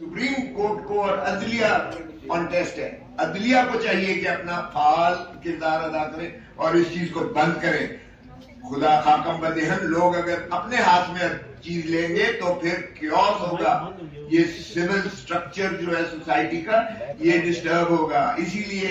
Supreme court को और अदलिया ऑन टेस्ट है। अदलिया को चाहिए कि अपना फाल किरदार अदा करे और इस चीज को बंद करे। खुदा खाकम बदेहन लोग अगर अपने हाथ में चीज लेंगे तो फिर क्योस होगा, ये सिविल स्ट्रक्चर जो है सोसाइटी का ये डिस्टर्ब होगा। इसीलिए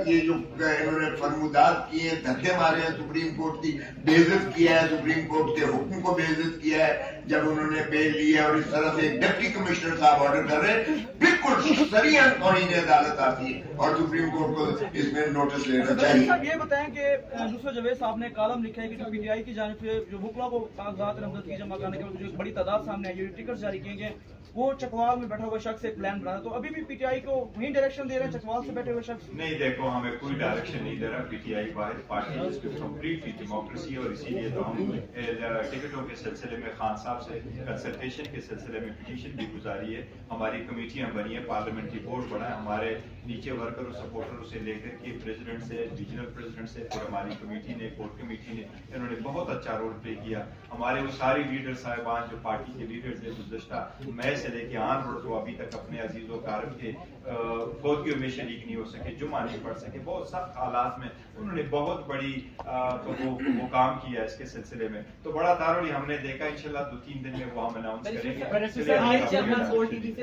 ये जो इन्होंने फरमुदात किए, धक्के मारे हैं, सुप्रीम कोर्ट की बेइज्जत किया है, सुप्रीम कोर्ट के हुक्म को बेइज्जत किया है जब उन्होंने बेल ली है। और इस तरह से डिप्टी कमिश्नर साहब ऑर्डर कर रहे हैं, बिल्कुल सरियन तौहीन अदालत आती है और सुप्रीम कोर्ट को इसमें नोटिस लेना चाहिए। ये बताएं कि दूसरा जवेद साहब ने कॉलम लिखा है कि जो पीटीआई की जानिब से जो वकला को कागजात नामजदगी जमा करने के बाद जो बड़ी तादाद सामने आई है, टिकट जारी किए गए, वो चकवाल में बैठा हुआ शख्स एक प्लान बना, तो अभी भी पीटीआई को वही डायरेक्शन दे रहे हैं चकवाल से बैठे हुए शख्स? नहीं, देखो हमें कोई डायरेक्शन नहीं दे रहा। पीटीआई वाहिद पार्टी जिसकी कंप्लीटली डेमोक्रेसी है और इसीलिए तो हम टिकटों के सिलसिले में खान साहब से कंसल्टेशन के सिलसिले में पिटीशन भी गुजारी है। हमारी कमेटियां बनी है, पार्लियामेंट्री बोर्ड बना है, हमारे नीचे वर्करों सपोर्टरों से लेकर के प्रेसिडेंट से रीजनल प्रेसिडेंट से फिर हमारी कमेटी ने, कोर कमेटी ने, इन्होंने बहुत अच्छा रोल प्ले किया। हमारे वो सारी लीडर साहिबान जो पार्टी के लीडर्स है गुज़श्ता मई से लेके आन रोड तो अभी तक अपने अजीजों कारब के फौजियों में शरीक नहीं हो सके, जुमा नहीं पढ़ सके, बहुत सख्त हालात में उन्होंने बहुत बड़ी तो वो काम किया इसके सिलसिले में। तो बड़ा तारोली हमने देखा, इंशाल्लाह 2-3 दिन में वो हम अनाउंस करेंगे।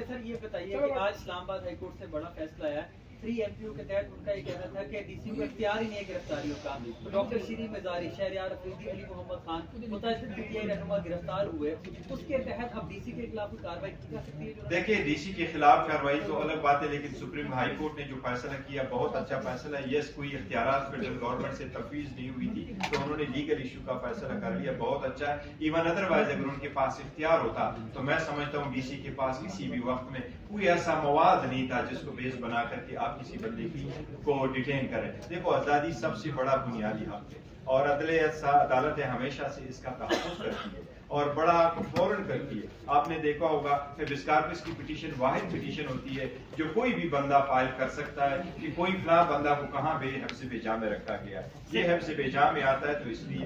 सर ये बताइए कि आज इस्लामाबाद हाईकोर्ट से बड़ा फैसला आया 3 MPO के तहत उनका ये कहना था कि डीसी को इख्तियार ही नहीं है गिरफ्तारियों का। तो डॉक्टर शीरी मजारी, शहरयार अफरीदी, अली मोहम्मद खान, मुतासिर पीटीआई रहनुमा गिरफ्तार हुए, उसके तहत अब डीसी के खिलाफ कार्रवाई की जा सकती है? देखिए, डीसी के खिलाफ कार्रवाई तो अलग बात है, लेकिन सुप्रीम हाई कोर्ट ने जो फैसला किया बहुत अच्छा फैसला है। यस, कोई इख्तियारात फेडरल गवर्नमेंट से तफवीज नहीं हुई थी तो उन्होंने लीगल इशू का फैसला कर लिया, बहुत अच्छा है। इवन अदरवाइज अगर उनके पास इख्तियार होता तो मैं समझता हूँ डीसी के पास किसी भी वक्त में कोई ऐसा मवाद नहीं था जिसको बेस बना करके आप किसी बंदे की को डिटेन करें। देखो, आजादी सबसे बड़ा बुनियादी हक है और अदालतें हमेशा से इसका तहफ़्फ़ुज़ करती है और बड़ा फौरन करती है। आपने देखा होगा हेबिस कॉर्पस की पिटीशन वाहिद पिटीशन होती है जो कोई भी बंदा फाइल कर सकता है कि कोई फलां बंदा को कहाँ हब्स बेजा में रखा गया है। ये हब्स बेजा में आता है तो इसलिए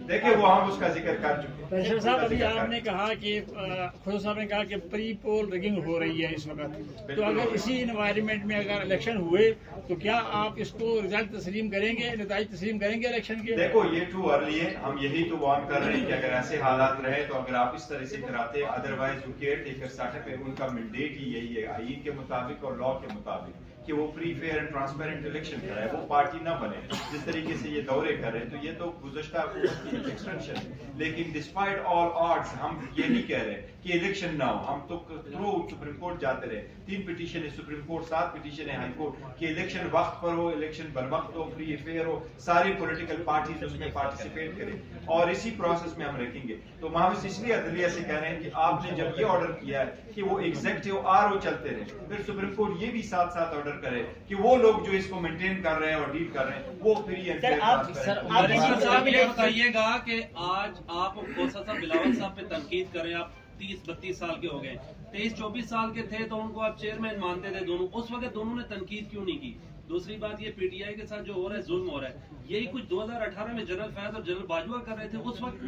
देखिए वो हम उसका जिक्र कर चुके हैं। अभी आपने कहा कि खुद साहब ने कहा कि प्री पोल रिगिंग हो रही है इस वक्त, तो अगर इसी इन्वायरमेंट में अगर इलेक्शन हुए तो क्या आप इसको रिजल्ट तस्लीम करेंगे, नतीजे तस्लीम करेंगे इलेक्शन के? देखो, ये टू अर्ली है, हम यही तो वार्न कर रहे हैं कि अगर ऐसे हालात रहे तो अगर आप इस तरह से कराते, अदरवाइज जो केयर टेकर सेटअप है उनका मैंडेट ही यही है आईन के मुताबिक और लॉ के मुताबिक कि वो free fair and transparent election कराए, वो पार्टी ना बने। जिस तरीके से ये दौरे कर रहे हैं तो ये तो गुज़श्ता की एक्सटेंशन है, लेकिन डिस्पाइट ऑल ऑड्स हम ये नहीं कह रहे कि इलेक्शन ना हो। हम तो थ्रू सुप्रीम कोर्ट जाते रहे, 3 पिटीशन है सुप्रीम कोर्ट, 7 पिटीशन है हाई कोर्ट कि इलेक्शन वक्त पर हो, इलेक्शन बर वक्त हो, फ्री फेयर हो, सारी पॉलिटिकल पार्टीज उसमें पार्टिसिपेट करें और इसी प्रोसेस में हम रखेंगे। तो माहौल इसलिए अदलिया से कह रहे हैं कि आपने जब ये ऑर्डर किया है कि वो एग्जीक्यूटिव RO चलते रहे, फिर सुप्रीम कोर्ट ये भी साथ साथ ऑर्डर करे कि वो लोग जो इसको मेंटेन कर रहे हैं और डील कर रहे हैं वो फ्री एंड फेयर। आप ये बताइएगा कि आज आप खोसा साहब बिलावल साहब पे तनकीद करें, आप 30-32 साल के हो गए, 23-24 साल के थे तो उनको आप चेयरमैन मानते थे दोनों, उस वक्त दोनों ने तनकीद क्यों नहीं की? दूसरी बात, ये पीटीआई के साथ जो हो रहा है जुल्म हो रहा है, यही कुछ 2018 में जनरल फैज और जनरल बाजवा कर रहे थे उस वक्त।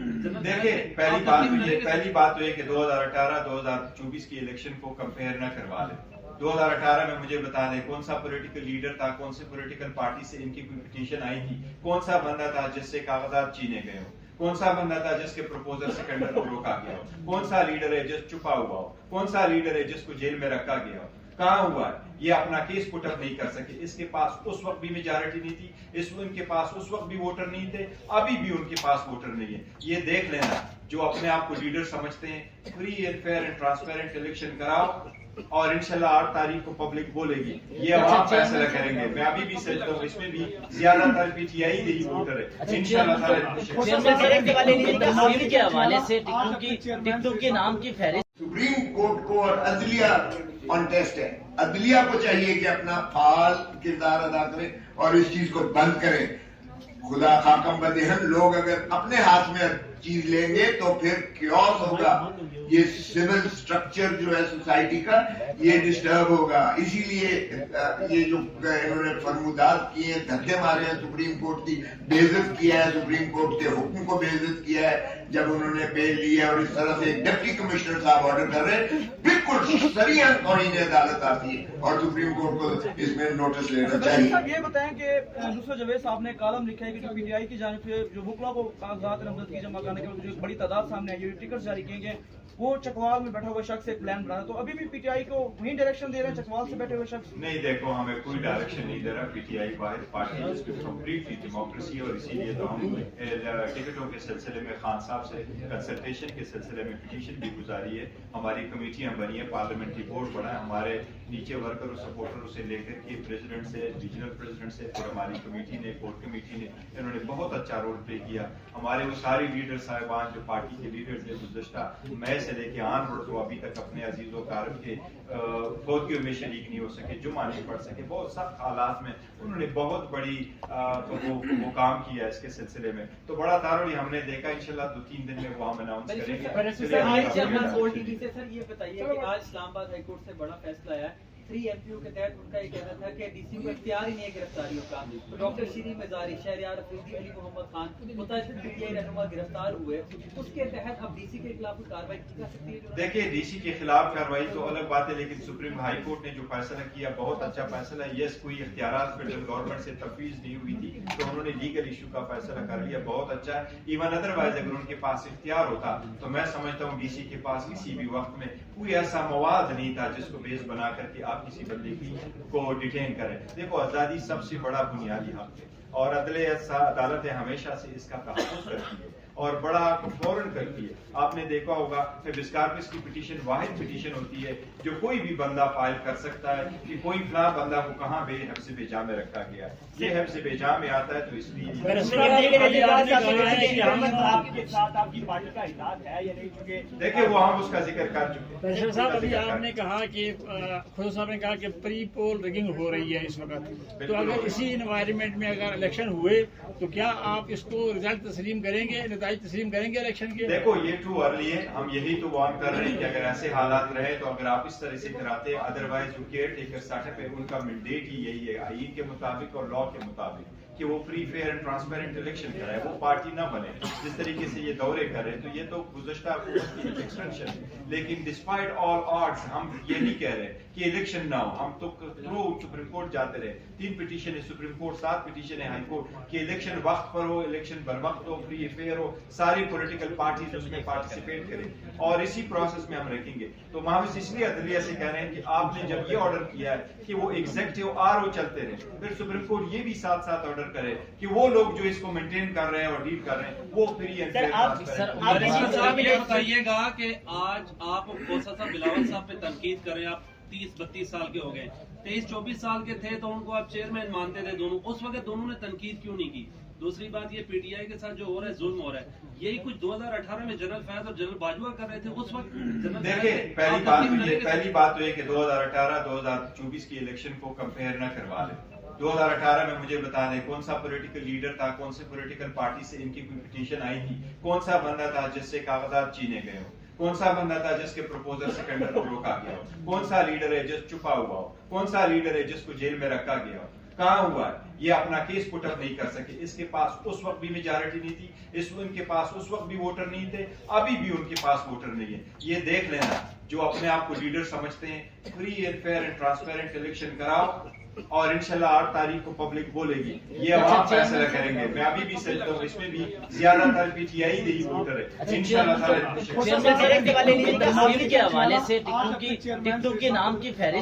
देखिए, पहली बात तो ये कि 2018-2024 की इलेक्शन को कंपेयर न करवा ले। 2018 में मुझे बता दें कौन सा पॉलिटिकल लीडर था, कौन से पॉलिटिकल पार्टी से इनकी कोई पिटीशन आई थी, कौन सा बंदा था जिससे कागजात छीने गए हो, कौन सा बंदा था जिसके प्रपोजल से टेंडर को रोका गया हो, कौन सा लीडर है जिस छुपा हुआ हो, कौन सा लीडर है जिसको जेल में रखा गया हो, कहाँ हुआ है, ये अपना केस पुटअप नहीं कर सके। इसके पास उस वक्त भी मेजॉरिटी नहीं थी, इनके पास उस वक्त भी वोटर नहीं थे, अभी भी उनके पास वोटर नहीं है। ये देख लेना, जो अपने आप को लीडर समझते हैं, free and fair and transparent election कराओ और इंशाल्लाह 8 तारीख को पब्लिक बोलेगी, ये आप फैसला करेंगे। मैं अभी भी सोचता हूँ इसमें भी ज्यादातर पीटीआई ही वोटर है इंशाल्लाह। टिकटों के नाम की फहरिस्त सुप्रीम कोर्ट को और अदलिया ऑन टेस्ट है। अदलिया को चाहिए कि अपना फाल किरदार अदा करे और इस चीज को बंद करे। खुदा खाकम बदेहन लोग अगर अपने हाथ में चीज लेंगे तो फिर क्योस होगा, ये सिविल स्ट्रक्चर जो है सोसाइटी का ये डिस्टर्ब होगा। इसीलिए ये जो इन्होंने फरमुदात किए, धक्के मारे हैं, सुप्रीम कोर्ट की बेइज्जत किया है, सुप्रीम कोर्ट के हुक्म को बेइज्जत किया है جب انہوں نے بیل لی ہے اور اس طرح سے ایک ڈپٹی کمشنر صاحب آرڈر کر رہے ہیں، بالکل سریعا توہین عدالت آتی ہے اور سپریم کورٹ کو اس میں نوٹس لینا چاہیے. صاحب یہ بتائیں کہ یوسف جاوید صاحب نے کالم لکھا ہے کہ جو پی ٹی آئی کی جانب سے جو وکلا کو کاغذات نامزدگی جمع کرنے کے جو ایک بڑی تعداد سامنے آئی ہے، ٹکٹ جاری کیے گئے، وہ چکوال میں بیٹھا ہوا شخص ایک پلان بنا رہا ہے، تو ابھی بھی پی ٹی آئی کو وہیں ڈائریکشن دے رہے ہیں چکوال سے بیٹھے ہوئے شخص؟ نہیں، دیکھو ہمیں کوئی ڈائریکشن نہیں دے رہا. پی ٹی آئی واحد پارٹی جس میں کمپلیٹلی ڈیموکریسی، اور اسی لیے تو ہم ٹکٹوں کے سلسلے میں خان صاحب سے کنسلٹیشن کے سلسلے میں پٹیشن بھی گزاری ہے. ہماری کمیٹیاں بنی ہیں، پارلیمنٹری بورڈ بنا ہے، ہمارے نیچے ورکروں سپورٹروں سے لے کر کے پریزیڈنٹ سے، ریجنل پریزیڈنٹ سے، پھر ہماری کمیٹی نے، کور کمیٹی نے، انہوں نے بہت اچھا رول پلے کیا. ہمارے وہ ساری لیڈر صاحبان جو پارٹی کے لیڈر تھے گزشتہ مئی سے لے کے آن ورڈ، تو ابھی تک اپنے عزیز و اقارب کے فوتیوں میں شریک نہیں ہو سکے، جمعہ نہیں پڑھ سکے، بہت سخت حالات میں انہوں نے بہت بڑی وہ کام کیا اس کے سلسلے میں. تو بڑا تارڑی ہم نے دیکھا، انشاءاللہ 2-3 دن میں وہ ہم اناؤنس کریں گے. سر یہ بتائیے کہ آج اسلام آباد ہائی کورٹ سے بڑا فیصلہ آیا ہے. 3 MPO کے تحت ان کا یہ کہنا تھا کہ ڈی سی کو اختیار ہی نہیں ہے گرفتاریوں کا. تو ڈاکٹر شیریں مزاری، شہریار افریدی، علی محمد خان متعدد پی ٹی آئی رہنما گرفتار ہوئے، اس کے تحت اب ڈی سی کے خلاف کوئی کارروائی کی جا سکتی ہے؟ دیکھیے، ڈی سی کے خلاف کارروائی تو الگ بات ہے، لیکن سپریم ہائی کورٹ نے جو فیصلہ کیا بہت اچھا فیصلہ ہے. یس، کوئی اختیارات فیڈرل گورنمنٹ سے تفویض نہیں ہوئی تھی، تو انہوں نے لیگل ایشو کا فیصلہ کر لیا، بہت اچھا ہے. ایون ادروائز اگر ان کے پاس اختیار ہوتا تو میں سمجھتا ہوں ڈی سی کے پاس کسی بھی وقت میں کوئی ایسا مواد نہیں تھا جس کو بیس بنا کر کے آپ کسی بندے کو ڈیٹین کریں. دیکھو، آزادی سب سے بڑا بنیادی حق ہے، اور عدالتیں ہمیشہ سے اس کا تحفظ کرتی ہے اور بڑا فوراً کرتی ہے. آپ نے دیکھا ہوگا ہیبس کارپس کی پٹیشن واحد پٹیشن ہوتی ہے جو کوئی بھی بندہ فائل کر سکتا ہے کہ کوئی فلاں بندہ کو کہاں حبس بے میں رکھا گیا ہے. یہ حبس بے میں آتا ہے، تو اس لیے دیکھیں وہ ہم اس کا ذکر کر چکے ہیں. صاحب، ابھی آپ نے کہا کہ خود صاحب نے کہا کہ پری پول ریگنگ ہو رہی ہے اس وقت، تو اگر اسی انوائرمنٹ میں اگر الیکشن ہوئے تو کیا آپ اس کو رزلٹ تسلیم کریں گے، نتائج تسلیم کریں گے الیکشن کے؟ دیکھو، یہ ٹو ارلی ہے. ہم یہی تو وارن کر رہے ہیں کہ اگر ایسے حالات رہے تو اگر آپ اس طرح سے کراتے، ادروائز جو کیئر ٹیکر سیٹ اپ ہے ان کا مینڈیٹ ہی یہی ہے آئین کے مطابق اور لا کے مطابق کہ وہ free fair and transparent election کرائے، وہ پارٹی نہ بنے. جس طریقے سے یہ دورے کرے تو یہ تو گزشتہ حکومت کی ایکسٹینشن ہے، لیکن ڈسپائٹ آل آڈس ہم یہ نہیں کہہ رہے کہ الیکشن نہ ہو. ہم تو تھرو سپریم کورٹ جاتے رہے، 3 پٹیشن ہے سپریم کورٹ، 7 پٹیشن ہے ہائی کورٹ کہ الیکشن وقت پر ہو، الیکشن بر وقت ہو، فری فیئر ہو، ساری پولیٹیکل پارٹیز اس میں پارٹیسپیٹ کریں، اور اسی پروسیس میں ہم رکھیں گے. تو ہم اس لیے عدلیہ سے کہہ رہے ہیں کہ آپ نے جب یہ آرڈر کیا ہے کہ وہ ایگزیکٹو RO چلتے رہے، پھر سپریم کورٹ یہ بھی ساتھ ساتھ آرڈر کرے کہ وہ لوگ جو اس کو مینٹین کر رہے ہیں اور ڈیل کر رہے ہیں وہ فری اینڈ فیئر. صاحب یہ بتائیے گا کہ آج آپ کوسا صاحب بلاول صاحب پہ تنقید کر رہے ہیں، آپ 30-32 سال کے ہو گئے، 23-24 سال کے تھے تو ان کو آپ چیئرمین مانتے تھے دونوں، اس وقت دونوں نے تنقید کیوں نہیں کی؟ دوسری بات، یہ پی ٹی آئی کے ساتھ جو ہو رہا ہے ظلم ہو رہا ہے، یہی کچھ 2018 میں جنرل فیض اور جنرل باجوہ کر رہے تھے اس وقت. دیکھیں، پہلی بات تو یہ کہ 2018-2024 کی الیکشن کو کمپیئر نہ کروا لیں. 2018 میں مجھے بتا دیں کون سا پولیٹیکل لیڈر تھا، کون سے پولیٹیکل پارٹی سے ان کی کوئی پٹیشن آئی تھی، کون سا بندہ تھا جس سے کاغذات چینے گئے ہو، کون سا بندہ تھا جس کے پروپوزل سیکنڈر کو روکا گیا ہو، کون سا لیڈر ہے جس چھپا ہوا ہو، کون سا لیڈر ہے جس کو جیل میں رکھا گیا ہو، کہاں ہوا ہے. یہ اپنا کیس پٹ اپ نہیں کر سکے. اس کے پاس اس وقت بھی میجارٹی نہیں تھی، ان کے پاس اس وقت بھی ووٹر نہیں تھے، ابھی بھی ان کے پاس ووٹر نہیں ہے. یہ دیکھ لینا، جو اپنے آپ کو لیڈر سمجھتے ہیں، free and fair and transparent election کراؤ اور انشاءاللہ 8 تاریخ کو پبلک بولے گی، یہ عوام فیصلہ کریں گے. میں ابھی بھی سمجھتا ہوں اس میں بھی زیادہ تر پی ٹی آئی نہیں ووٹر ہے انشاءاللہ. کے حوالے سے ٹکٹوں کے نام کی فہرست